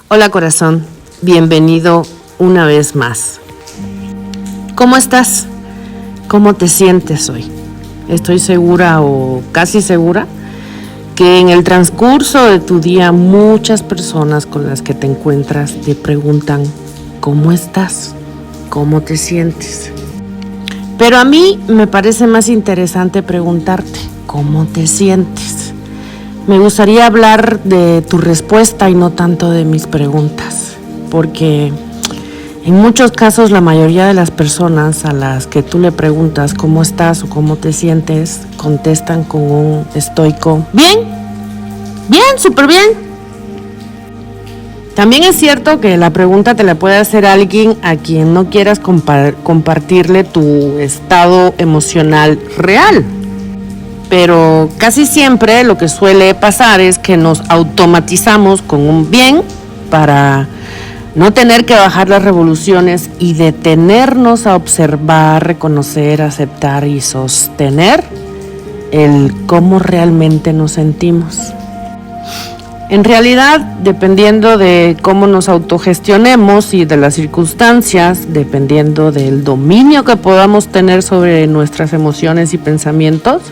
Hola corazón, bienvenido una vez más. ¿Cómo estás? ¿Cómo te sientes hoy? Estoy segura o casi segura que en el transcurso de tu día muchas personas con las que te encuentras te preguntan ¿cómo estás? ¿Cómo te sientes? Pero a mí me parece más interesante preguntarte ¿cómo te sientes? Me gustaría hablar de tu respuesta y no tanto de mis preguntas, porque en muchos casos la mayoría de las personas a las que tú le preguntas cómo estás o cómo te sientes, contestan con un estoico bien, súper bien. También es cierto que la pregunta te la puede hacer alguien a quien no quieras compartirle tu estado emocional real. Pero casi siempre lo que suele pasar es que nos automatizamos con un bien para no tener que bajar las revoluciones y detenernos a observar, reconocer, aceptar y sostener el cómo realmente nos sentimos. En realidad, dependiendo de cómo nos autogestionemos y de las circunstancias, dependiendo del dominio que podamos tener sobre nuestras emociones y pensamientos,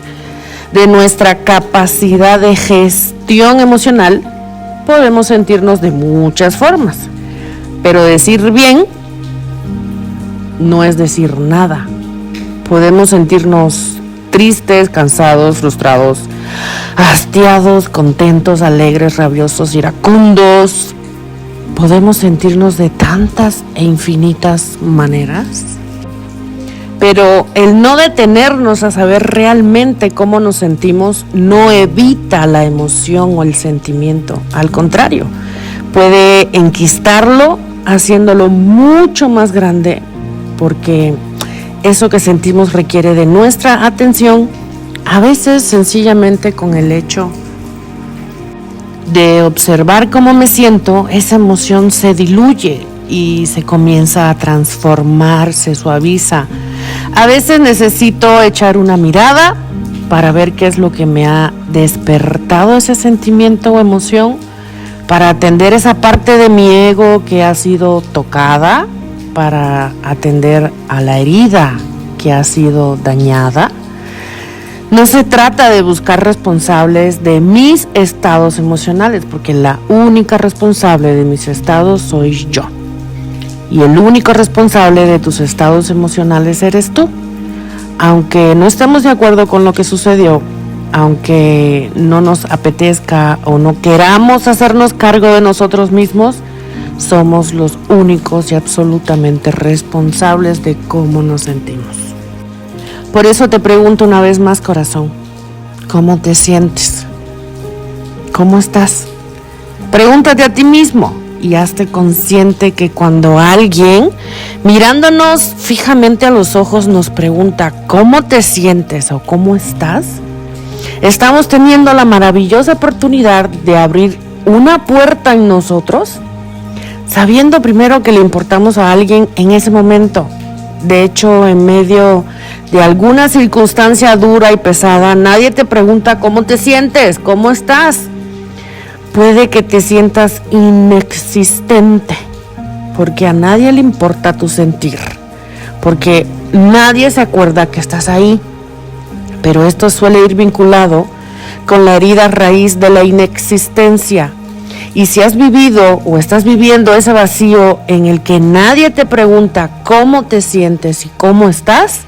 de nuestra capacidad de gestión emocional, podemos sentirnos de muchas formas. Pero decir bien no es decir nada. Podemos sentirnos tristes, cansados, frustrados, hastiados, contentos, alegres, rabiosos, iracundos. Podemos sentirnos de tantas e infinitas maneras. Pero el no detenernos a saber realmente cómo nos sentimos no evita la emoción o el sentimiento. Al contrario, puede enquistarlo haciéndolo mucho más grande porque eso que sentimos requiere de nuestra atención, a veces sencillamente con el hecho de observar cómo me siento, esa emoción se diluye y se comienza a transformar, se suaviza. A veces necesito echar una mirada para ver qué es lo que me ha despertado ese sentimiento o emoción, para atender esa parte de mi ego que ha sido tocada, para atender a la herida que ha sido dañada. No se trata de buscar responsables de mis estados emocionales, porque la única responsable de mis estados soy yo. Y el único responsable de tus estados emocionales eres tú. Aunque no estemos de acuerdo con lo que sucedió, aunque no nos apetezca o no queramos hacernos cargo de nosotros mismos, somos los únicos y absolutamente responsables de cómo nos sentimos. Por eso te pregunto una vez más, corazón, ¿cómo te sientes? ¿Cómo estás? Pregúntate a ti mismo. Y hazte consciente que cuando alguien, mirándonos fijamente a los ojos, nos pregunta ¿cómo te sientes o cómo estás? Estamos teniendo la maravillosa oportunidad de abrir una puerta en nosotros, sabiendo primero que le importamos a alguien en ese momento. De hecho, en medio de alguna circunstancia dura y pesada, nadie te pregunta ¿cómo te sientes? ¿Cómo estás? Puede que te sientas inexistente, porque a nadie le importa tu sentir, porque nadie se acuerda que estás ahí. Pero esto suele ir vinculado con la herida raíz de la inexistencia. Y si has vivido o estás viviendo ese vacío en el que nadie te pregunta cómo te sientes y cómo estás,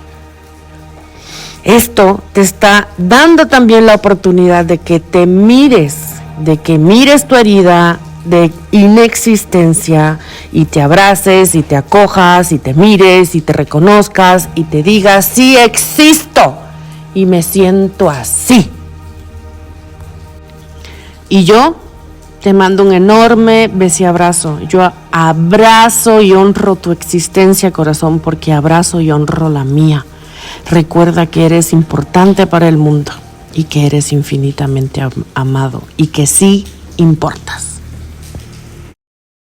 esto te está dando también la oportunidad de que te mires, de que mires tu herida de inexistencia y te abraces y te acojas y te mires y te reconozcas y te digas sí existo y me siento así. Y yo te mando un enorme beso y abrazo. Yo abrazo y honro tu existencia, corazón, porque abrazo y honro la mía. Recuerda que eres importante para el mundo y que eres infinitamente amado y que sí importas.